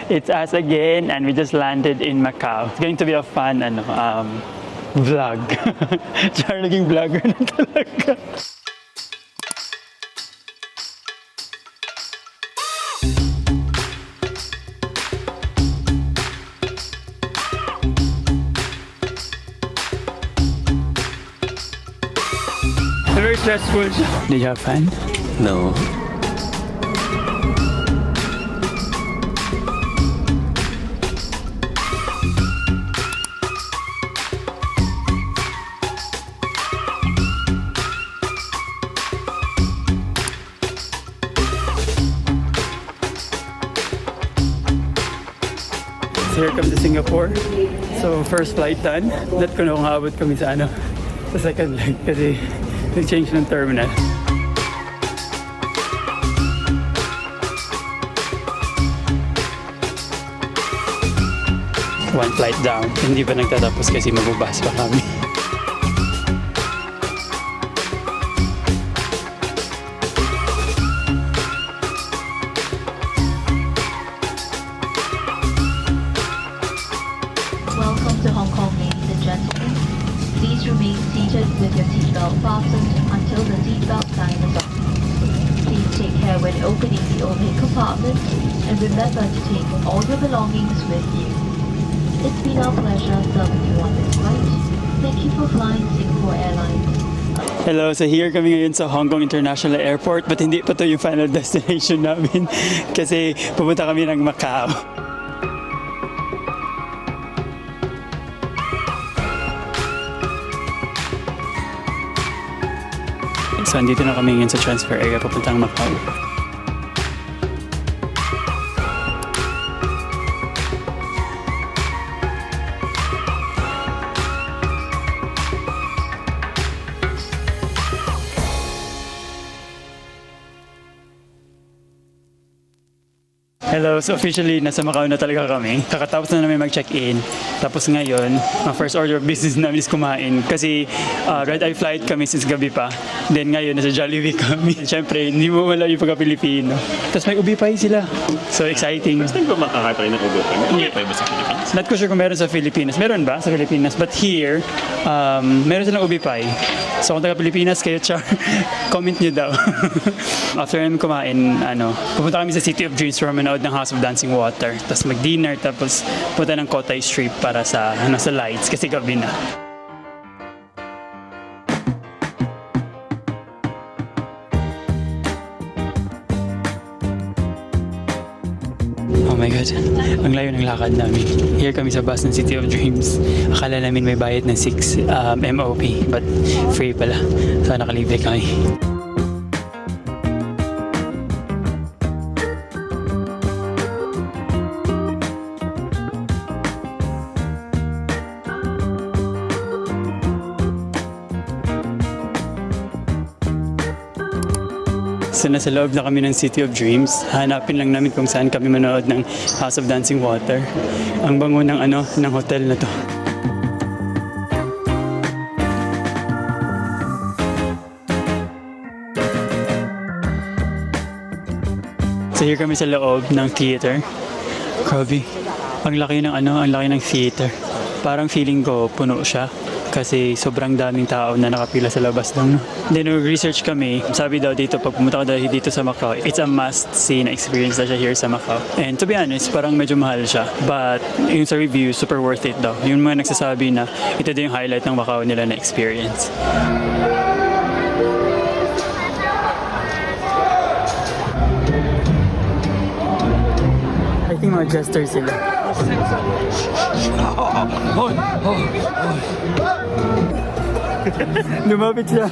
It's us again, and we just landed in Macau. It's going to be a fun vlog. Char, naging vlogger na talaga. Very stressful. Did you have fun? No. So here comes to Singapore. So first flight done. Not ko na kung haabot kami sa sa second leg kasi nag-change ng terminal. One flight down. Hindi pa nagtatapos kasi mabubas pa kami. Welcome to Hong Kong, ladies and gentlemen. Please remain seated with your seatbelt fastened until the seatbelt sign is off. Please take care when opening the overhead compartment and remember to take all your belongings with you. It's been our pleasure serving you on this flight. Thank you for flying Singapore Airlines. Hello, so here kami ngayon sa Hong Kong International Airport, but hindi pa to yung final destination namin kasi pupunta kami ng Macau. So, andito na kami ngayon sa transfer area papuntang Macau. Hello, so officially nasa Macau na talaga kami. Kakatapos na namin mag-check-in. Tapos ngayon, ang first order of business namin is kumain. Kasi red-eye flight kami since gabi pa. Then ngayon, nasa Jollibee kami. Siyempre, hindi mo wala yung pagka-Pilipino. Tapos may ubi pie sila. So exciting. First time ba makakatry ng ubo? Hindi pa ba sa Pilipinas? Not ko sure kung meron sa Pilipinas. Meron ba sa Pilipinas? But here, meron silang ubi pie. So kung taga-Pilipinas kayo, Char, comment nyo daw. After namin kumain, pupunta kami sa City of Dreams para manood ng House of Dancing Water. Tapos mag-dinner, tapos punta ng Cotai Strip para sa lights kasi gabi na. Oh my God, ang layo ng lakad namin. Here kami sa bus ng City of Dreams. Akala namin may bayad ng 6 MOP, but free pala. So nakalibre kami. So nasa loob na kami ng City of Dreams. Hanapin lang namin kung saan kami manood ng House of Dancing Water. Ang bango ng ng hotel na to. So here kami sa loob ng theater. Grabe. Ang laki ng theater. Parang feeling ko puno siya. Kasi sobrang daming tao na nakapila sa labas lang. Then research kami, sabi daw dito pag pumunta ka dito sa Macau, it's a must-see na experience na siya here sa Macau. And to be honest, parang medyo mahal siya. But yung sa review, super worth it daw. Yung mga nagsasabi na ito din yung highlight ng Macau nila na experience. I think mga jesters sila. Lumapit siya.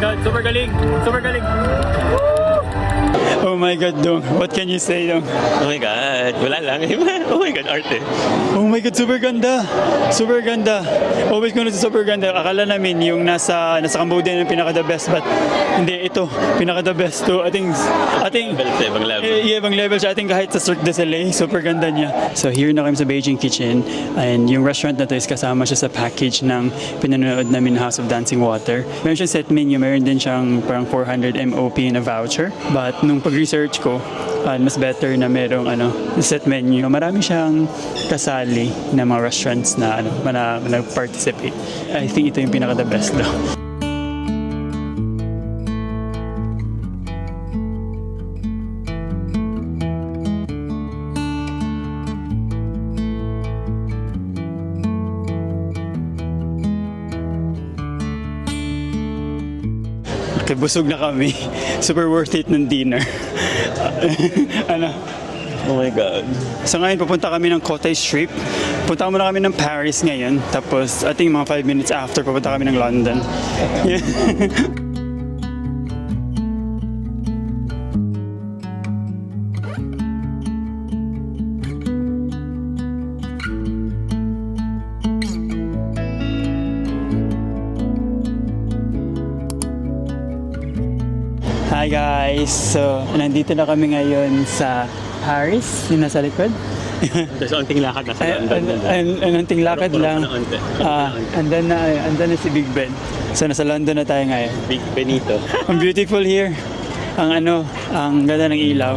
God, super galing! Super galing! Oh my God, Dong. What can you say, Dong? Oh my God. Wala lang. Oh my God, arte. Oh my God, super ganda! Super ganda! Always ko na super ganda. Akala namin yung nasa Cambodia yung pinaka-the best, but hindi, ito, pinaka-the best to. I think, Level sa ibang level. ibang level siya. I think kahit sa Cirque du Soleil, super ganda niya. So here na kami sa Beijing Kitchen, and yung restaurant na to is kasama siya sa package ng pinanood namin House of Dancing Water. Meron siyang set menu, meron din siyang parang 400 MOP na voucher. But nung pag-research ko, mas better na merong set menu. Marami siyang kasali na mga restaurants na participate. I think ito yung pinaka-the best daw. Okay, busog na kami. Super worth it ng dinner. Oh my God. So ngayon, pupunta kami ng Cotai Strip. Punta muna kami ng Paris ngayon. Tapos, I think mga 5 minutes after, pupunta kami ng London. Yeah. Hi guys! So, nandito na kami ngayon sa Paris, yung nasa likod. Tapos unting lakad na sa London. Anong lakad lang. Unti. Andan na si Big Ben. So, nasa London na tayo ngayon. Big Benito. Ang beautiful here. Ang ganda ng ilaw.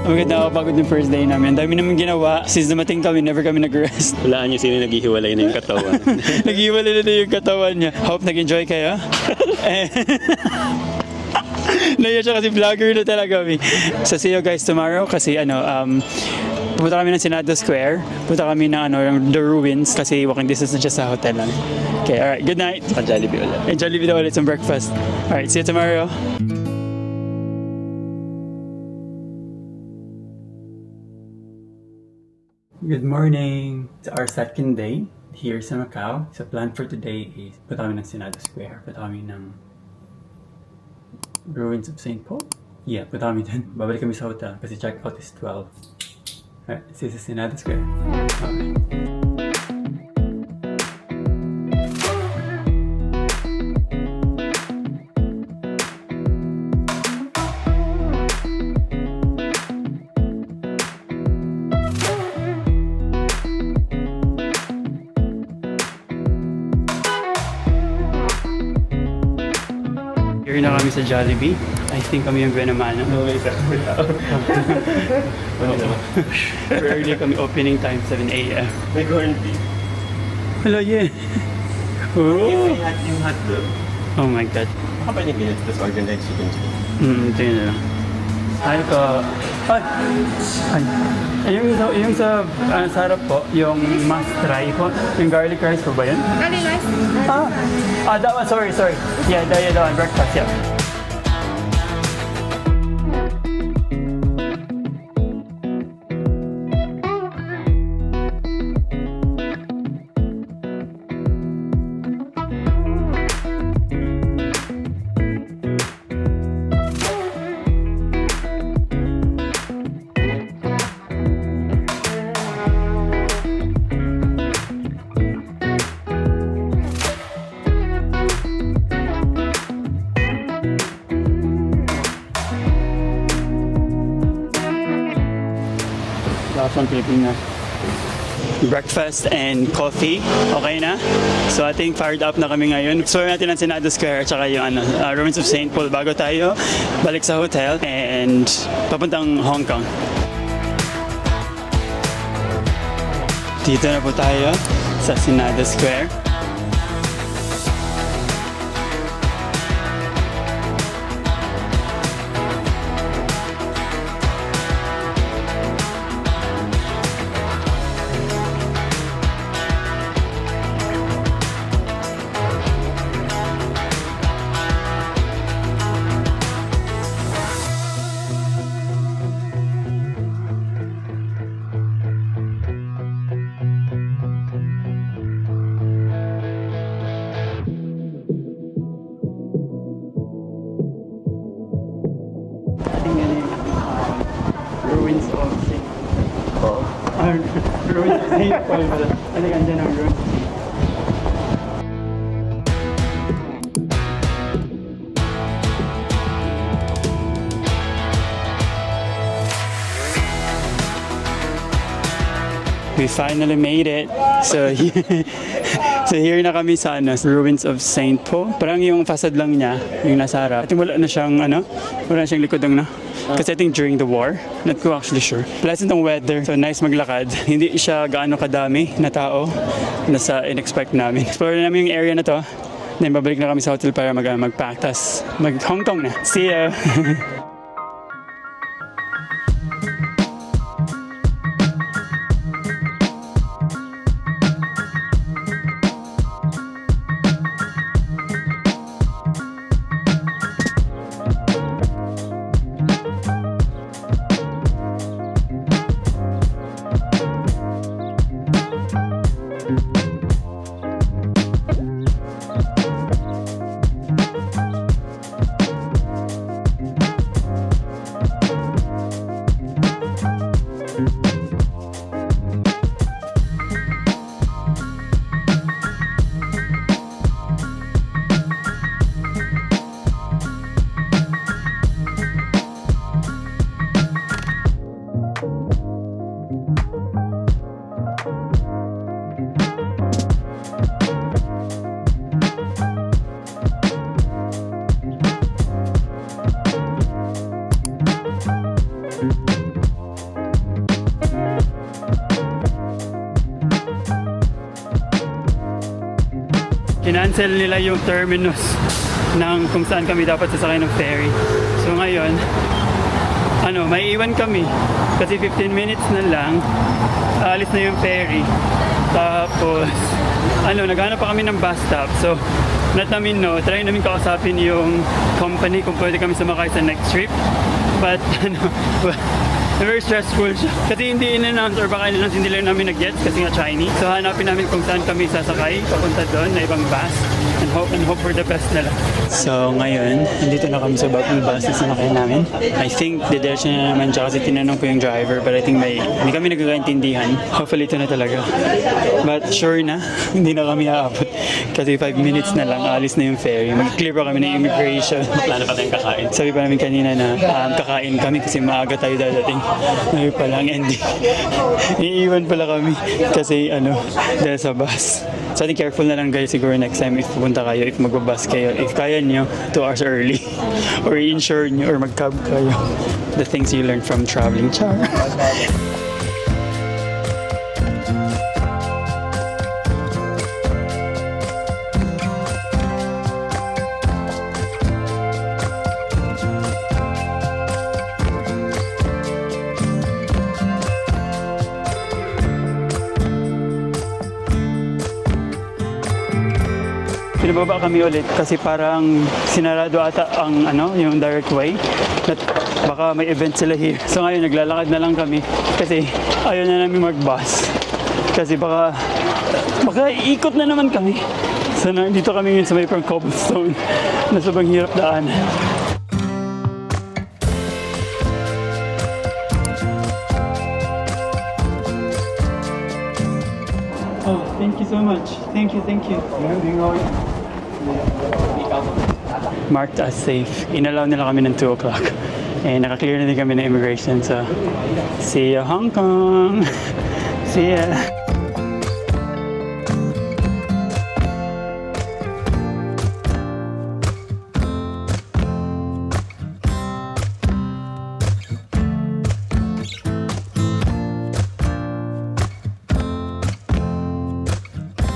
Maganda nakapagod yung first day namin. Ang dami namin ginawa. Since dumating kami, never kami nag-rest. Walaan nyo sino naghihiwalay na yung katawan. Nag-iwalay na yung katawan niya. Hope nag-enjoy kayo. Naiya siya kasi vlogger na talaga kami. So see you guys tomorrow kasi pupunta kami ng Senado Square. Pupunta kami ng The Ruins kasi walking distance na siya sa hotel lang. Okay, alright. Good night. Sa Jollibee ulit. And Jollibee na ulit some breakfast. Alright, see you tomorrow. Good morning! It's our second day here sa Macau. So plan for today is punta kami ng Senado Square. Punta kami ng Ruins of St. Paul. Yeah, punta kami dun. Babalik kami sa hotel kasi check out is 12. Alright, this is Senado Square. Okay. Here na kami sa Jollibee. I think kami yung Guanamano. Okay, sir. Early kami opening time, 7 a.m. May corned beef. Hello, yeah. Oh. Yung hotdog. Oh my God. Baka pa niya ginit, tapos organized chicken chicken. Ito yun na lang. Ay ko. Ay. Yung sa sarap po, yung must try po. Yung garlic rice po ba yun? Garlic rice. That one, sorry. Yeah, that one, breakfast, yeah. Last one, Pilipinas. Breakfast and coffee. Okay na? So I think fired up na kami ngayon. So natin ang Senado Square at saka yung Ruins of St. Paul bago tayo balik sa hotel and papuntang Hong Kong. Dito na po tayo sa Senado Square. Ruins of St. Paul pala. Ano ganda ng ruins. We finally made it. So, so here na kami sa ruins of St. Paul. Parang yung facade lang niya, yung nasa harap. At wala na siyang wala na siyang likod ng Kasi I think during the war, not ko actually sure. Pleasant ang weather, so nice maglakad. Hindi siya gaano kadami na tao na sa in-expect namin. Explore namin yung area na to. Then babalik na kami sa hotel para mag-pack. Tas mag-Hong Kong na. See ya! Kinancel nila yung terminus ng kung saan kami dapat sasakay ng ferry. So ngayon, may iwan kami kasi 15 minutes na lang alis na yung ferry. Tapos naghanap pa kami ng bus stop. So try namin kausapin yung company kung pwede kami sumakay sa next trip. But very stressful siya. Kasi hindi in-announce or baka in-announce hindi lang namin nag-gets kasi nga Chinese. So hanapin namin kung saan kami sasakay papunta doon na ibang bus and hope for the best na lang. So ngayon, nandito na kami sa bagong bus na sinakay namin. I think didiretso na naman siya kasi tinanong ko yung driver but I think hindi kami nagkakaintindihan. Hopefully ito na talaga. But sure na, hindi na kami aabot kasi 5 minutes na lang, alis na yung ferry. Mag-clear pa kami ng immigration. Plano pa tayong kakain. Sabi pa namin kanina na kakain kami kasi maaga tayo dadating. Ngayon pa lang ending. Iiwan pala kami kasi dahil sa bus. So I think careful na lang guys siguro next time if pupunta kayo, if magbabus kayo, if kaya nyo 2 hours early or i-insure nyo or mag-cab kayo. The things you learn from traveling. Char! Pinababa kami ulit kasi parang sinarado ata ang yung direct way. At baka may event sila here. So ngayon naglalakad na lang kami kasi ayaw na namin mag-bus. Kasi baka ikot na naman kami. So nandito kami ngayon sa may parang cobblestone na sobrang hirap daan. Oh, thank you so much. Thank you. Marked as safe. Inalaw nila kami ng 2 o'clock. And naka-clear na din kami ng immigration. So, see ya Hong Kong! See ya!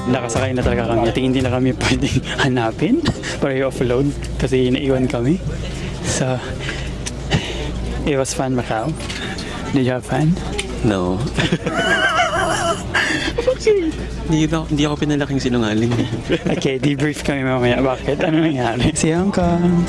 Nakasakay na talaga kami at hindi na kami pwedeng hanapin para i-offload kasi naiwan kami. So, it was fun, Macau. Did you have fun? No. Hindi ako pinalaking sinungaling. Okay, debrief kami mamaya. Bakit? Ano nangyari? Si Hong Kong.